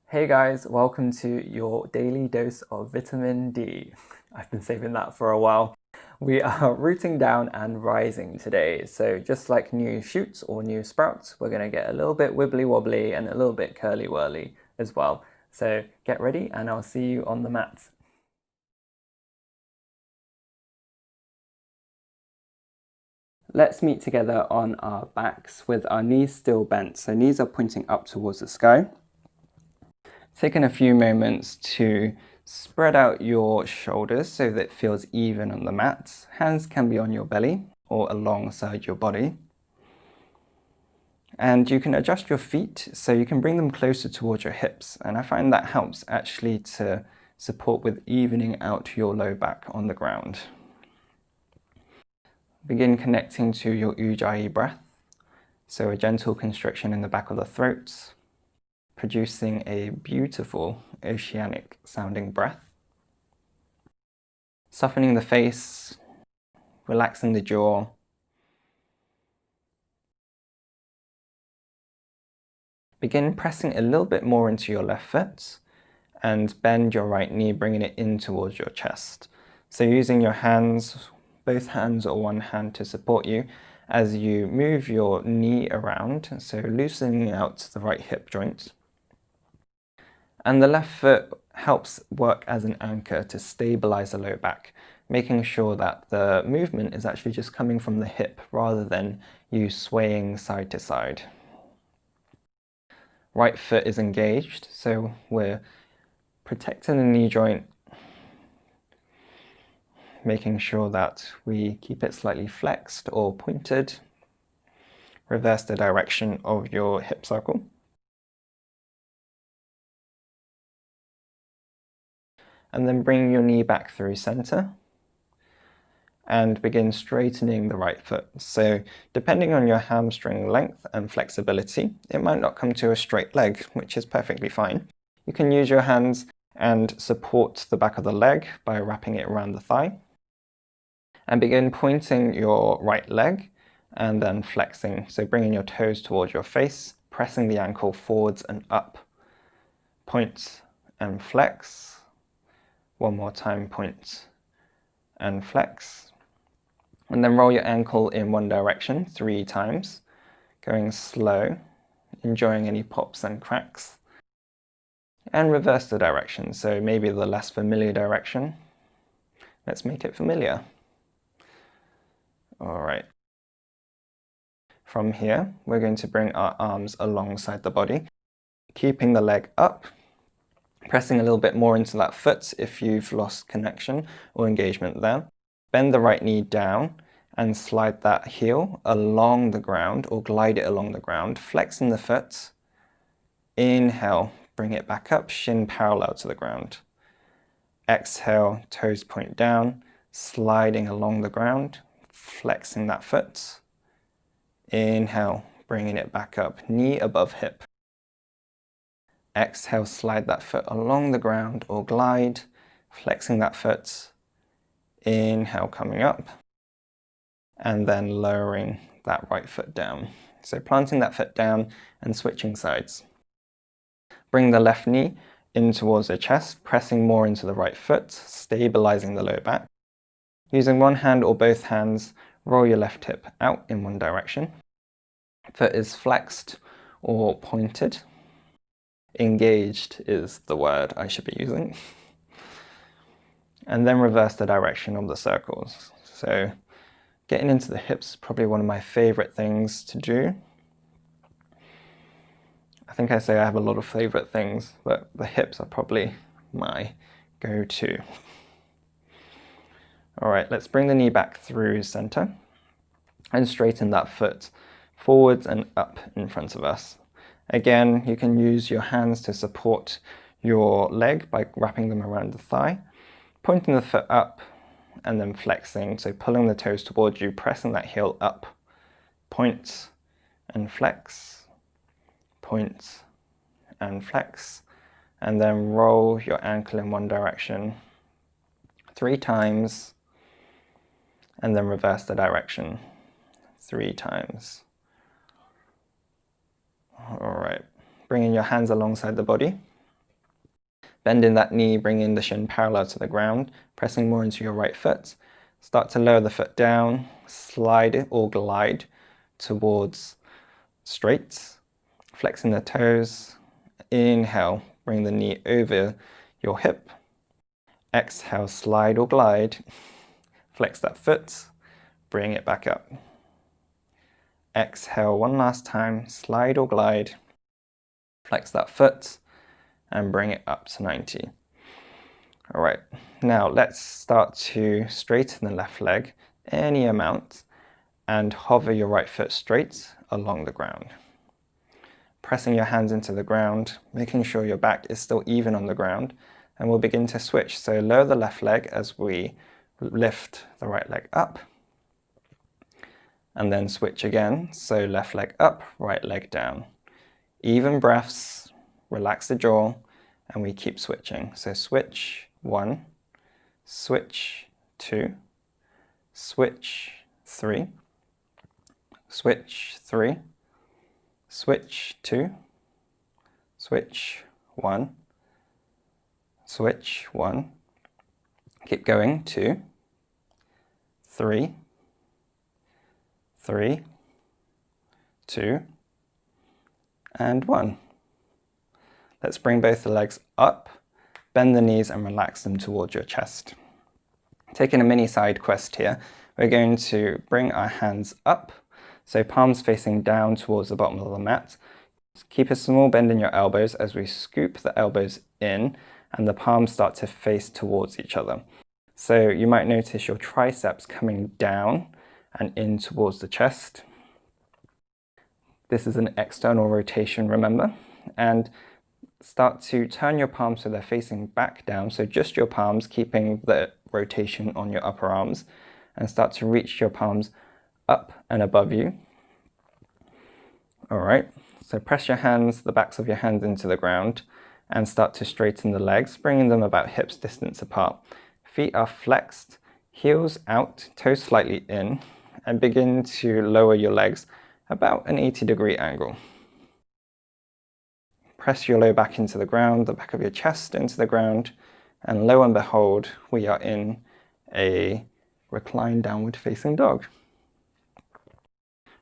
Hey guys, welcome to your daily dose of vitamin D. I've been saving that for a while. We are rooting down and rising today. So just like new shoots or new sprouts, we're going to get a little bit wibbly wobbly and a little bit curly whirly as well. So get ready and I'll see you on the mat. Let's meet together on our backs with our knees still bent. So knees are pointing up towards the sky. Taking a few moments to spread out your shoulders so that it feels even on the mat. Hands can be on your belly or alongside your body. And you can adjust your feet so you can bring them closer towards your hips. And I find that helps actually to support with evening out your low back on the ground. Begin connecting to your ujjayi breath. So a gentle constriction in the back of the throat, producing a beautiful oceanic sounding breath. Softening the face, relaxing the jaw. Begin pressing a little bit more into your left foot and bend your right knee, bringing it in towards your chest. So using your hands, both hands or one hand to support you as you move your knee around, so loosening out the right hip joint. And the left foot helps work as an anchor to stabilize the low back, making sure that the movement is actually just coming from the hip rather than you swaying side to side. Right foot is engaged, so we're protecting the knee joint, making sure that we keep it slightly flexed or pointed. Reverse the direction of your hip circle. And then bring your knee back through center and begin straightening the right foot. So depending on your hamstring length and flexibility, it might not come to a straight leg, which is perfectly fine. You can use your hands and support the back of the leg by wrapping it around the thigh. And begin pointing your right leg and then flexing. So bringing your toes towards your face, pressing the ankle forwards and up. Point and flex. One more time, point and flex. And then roll your ankle in one direction 3 times, going slow, enjoying any pops and cracks. And reverse the direction, so maybe the less familiar direction. Let's make it familiar. All right. From here, we're going to bring our arms alongside the body, keeping the leg up, pressing a little bit more into that foot if you've lost connection or engagement there. Bend the right knee down and slide that heel along the ground or glide it along the ground, flexing the foot. Inhale, bring it back up, shin parallel to the ground. Exhale, toes point down, sliding along the ground, flexing that foot. Inhale, bringing it back up, knee above hip. Exhale, slide that foot along the ground or glide, flexing that foot. Inhale, coming up, and then lowering that right foot down. So planting that foot down and switching sides. Bring the left knee in towards the chest, pressing more into the right foot, stabilizing the low back. Using one hand or both hands, roll your left hip out in one direction. Foot is flexed or pointed. Engaged is the word I should be using. And then reverse the direction of the circles. So getting into the hips is probably one of my favorite things to do. I think I say I have a lot of favorite things, but the hips are probably my go-to. All right, let's bring the knee back through center and straighten that foot forwards and up in front of us. Again, you can use your hands to support your leg by wrapping them around the thigh, pointing the foot up and then flexing. So pulling the toes towards you, pressing that heel up, point and flex, point and flex, and then roll your ankle in one direction 3 times, and then reverse the direction 3 times. All right, bringing your hands alongside the body, Bending that knee, bringing the shin parallel to the ground, pressing more into your right foot. Start to lower the foot down, slide it or glide towards straight, flexing the toes. Inhale, bring the knee over your hip. Exhale, slide or glide, flex that foot, bring it back up. Exhale one last time, slide or glide, flex that foot, and bring it up to 90. All right, now let's start to straighten the left leg any amount and hover your right foot straight along the ground. Pressing your hands into the ground, making sure your back is still even on the ground, and we'll begin to switch. So lower the left leg as we lift the right leg up, and then switch again. So left leg up, right leg down. Even breaths, relax the jaw, and we keep switching. So switch 1, switch 2, switch 3, switch 3, switch 2, switch 1, switch 1, keep going, 2, 3, 3, 2, and 1. Let's bring both the legs up, bend the knees and relax them towards your chest. Taking a mini side quest here, we're going to bring our hands up, so palms facing down towards the bottom of the mat. Keep a small bend in your elbows as we scoop the elbows in and the palms start to face towards each other. So you might notice your triceps coming down and in towards the chest. This is an external rotation, remember, and start to turn your palms so they're facing back down, so just your palms, keeping the rotation on your upper arms, and start to reach your palms up and above you. All right, so press your hands, the backs of your hands into the ground, and start to straighten the legs, bringing them about hips distance apart. Feet are flexed, heels out, toes slightly in, and begin to lower your legs about an 80-degree angle. Press your low back into the ground, the back of your chest into the ground, and lo and behold, we are in a reclined downward facing dog.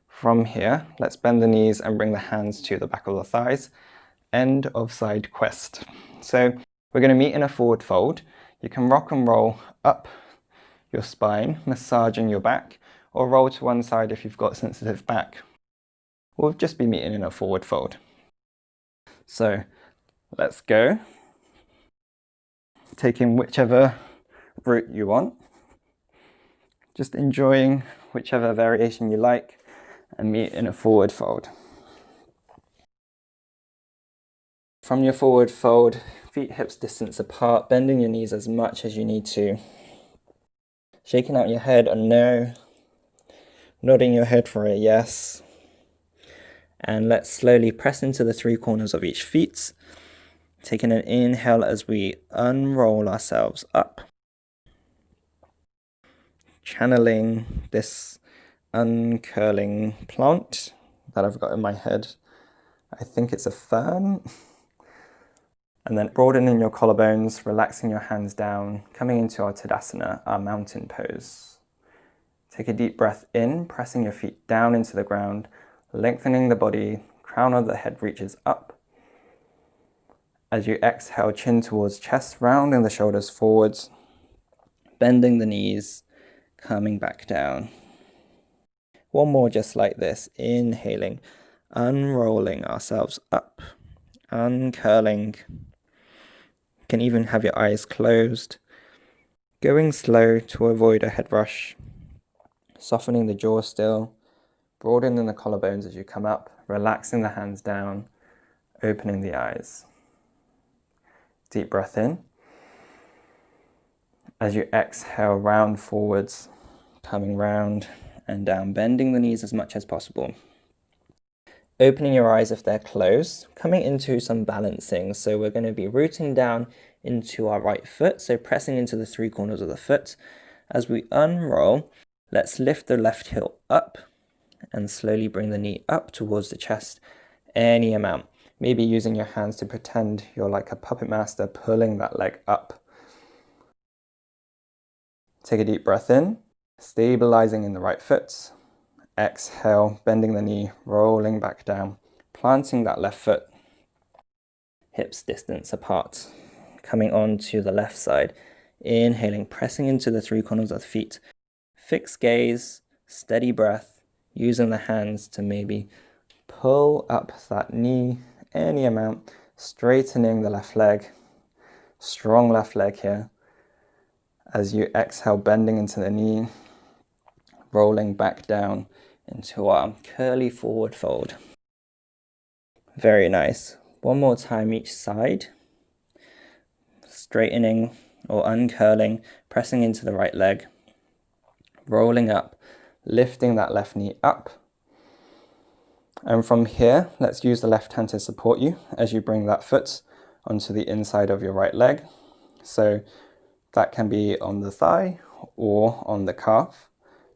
From here, let's bend the knees and bring the hands to the back of the thighs. End of side quest. So we're going to meet in a forward fold. You can rock and roll up your spine, massaging your back, or roll to one side if you've got sensitive back. We'll just be meeting in a forward fold. So let's go. Taking whichever route you want. Just enjoying whichever variation you like and meet in a forward fold. From your forward fold, feet hips distance apart, bending your knees as much as you need to. Shaking out your head a no, nodding your head for a yes. And let's slowly press into the three corners of each feet, taking an inhale as we unroll ourselves up. Channeling this uncurling plant that I've got in my head. I think it's a fern. And then broadening your collarbones, relaxing your hands down, coming into our Tadasana, our mountain pose. Take a deep breath in, pressing your feet down into the ground, lengthening the body, crown of the head reaches up. As you exhale, chin towards chest, rounding the shoulders forwards, bending the knees, coming back down. One more just like this, inhaling, unrolling ourselves up, uncurling. You can even have your eyes closed. Going slow to avoid a head rush, softening the jaw still, broadening the collarbones as you come up, relaxing the hands down, opening the eyes. Deep breath in. As you exhale, round forwards, coming round and down, bending the knees as much as possible. Opening your eyes if they're closed, coming into some balancing. So we're going to be rooting down into our right foot, so pressing into the three corners of the foot. As we unroll, let's lift the left heel up and slowly bring the knee up towards the chest, any amount. maybe using your hands to pretend you're like a puppet master pulling that leg up. Take a deep breath in, stabilizing in the right foot. Exhale, bending the knee, rolling back down, planting that left foot, hips distance apart, coming on to the left side. Inhaling, pressing into the three corners of the feet. Fixed gaze, steady breath, using the hands to maybe pull up that knee any amount, straightening the left leg. Strong left leg here. As you exhale, bending into the knee, rolling back down into our curly forward fold. Very nice. One more time each side. Straightening or uncurling, pressing into the right leg, rolling up, lifting that left knee up. And from here, let's use the left hand to support you as you bring that foot onto the inside of your right leg. So that can be on the thigh or on the calf,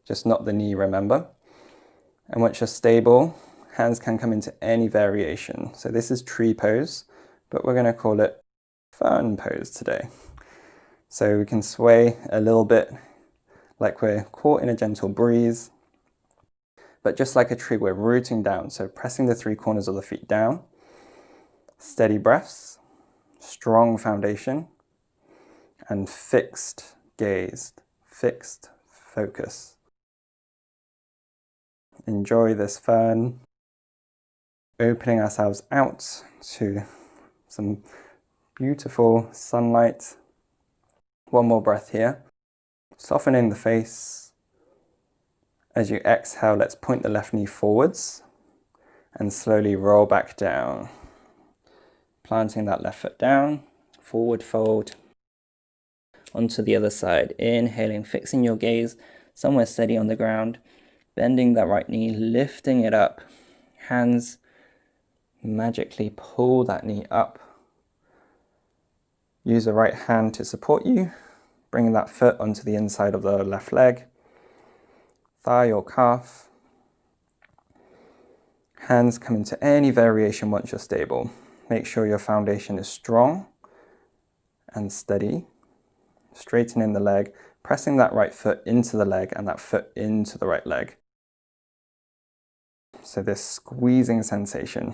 just not the knee, remember. And once you're stable, hands can come into any variation. So this is tree pose, but we're going to call it fern pose today. So we can sway a little bit like we're caught in a gentle breeze, but just like a tree, we're rooting down. So pressing the three corners of the feet down, steady breaths, strong foundation, and fixed gaze, fixed focus. Enjoy this fern, opening ourselves out to some beautiful sunlight. One more breath here, softening the face. As you exhale, let's point the left knee forwards and slowly roll back down. Planting that left foot down, forward fold, onto the other side. Inhaling, fixing your gaze somewhere steady on the ground, bending that right knee, lifting it up. Hands magically pull that knee up. Use the right hand to support you, bringing that foot onto the inside of the left leg, thigh or calf. Hands come into any variation once you're stable. Make sure your foundation is strong and steady. Straightening the leg, pressing that right foot into the leg and that foot into the right leg. So this squeezing sensation.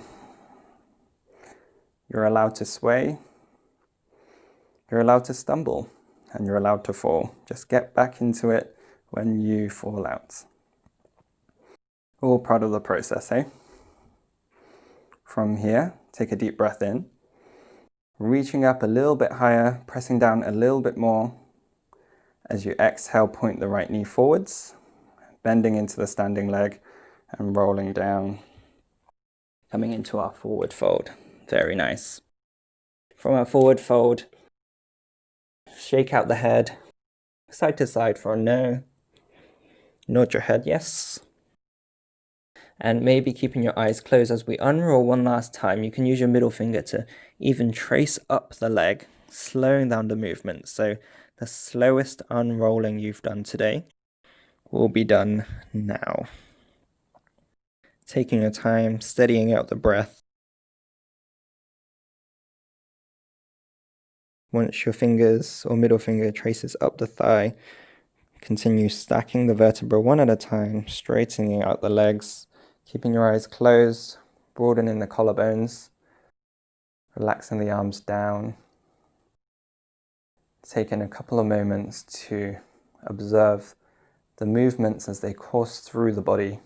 You're allowed to sway, you're allowed to stumble, and you're allowed to fall. Just get back into it when you fall out. All part of the process, eh? From here, take a deep breath in, reaching up a little bit higher, pressing down a little bit more. As you exhale, point the right knee forwards, bending into the standing leg and rolling down, coming into our forward fold. Very nice. From our forward fold, shake out the head, side to side for a no. Nod your head yes. And maybe keeping your eyes closed as we unroll one last time. You can use your middle finger to even trace up the leg, slowing down the movement. So the slowest unrolling you've done today will be done now. Taking your time, steadying out the breath. Once your fingers or middle finger traces up the thigh, continue stacking the vertebra one at a time, straightening out the legs, keeping your eyes closed, broadening the collarbones, relaxing the arms down. Taking a couple of moments to observe the movements as they course through the body.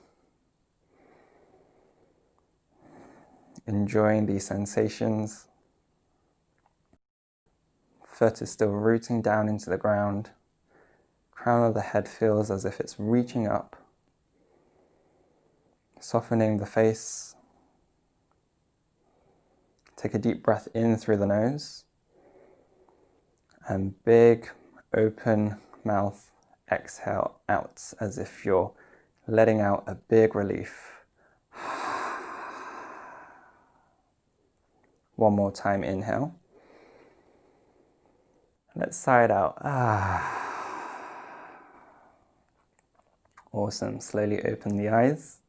Enjoying these sensations. Foot is still rooting down into the ground. Crown of the head feels as if it's reaching up. Softening the face. Take a deep breath in through the nose. And big open mouth exhale out as if you're letting out a big relief. One more time, inhale. Let's sigh it out. Awesome. Slowly open the eyes.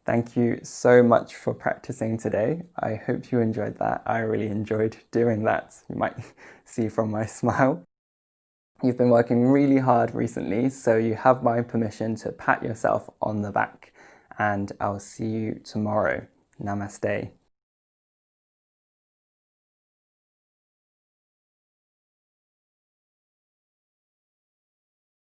Thank you so much for practicing today. I hope you enjoyed that. I really enjoyed doing that. You might see from my smile. You've been working really hard recently, so you have my permission to pat yourself on the back, and I'll see you tomorrow. Namaste.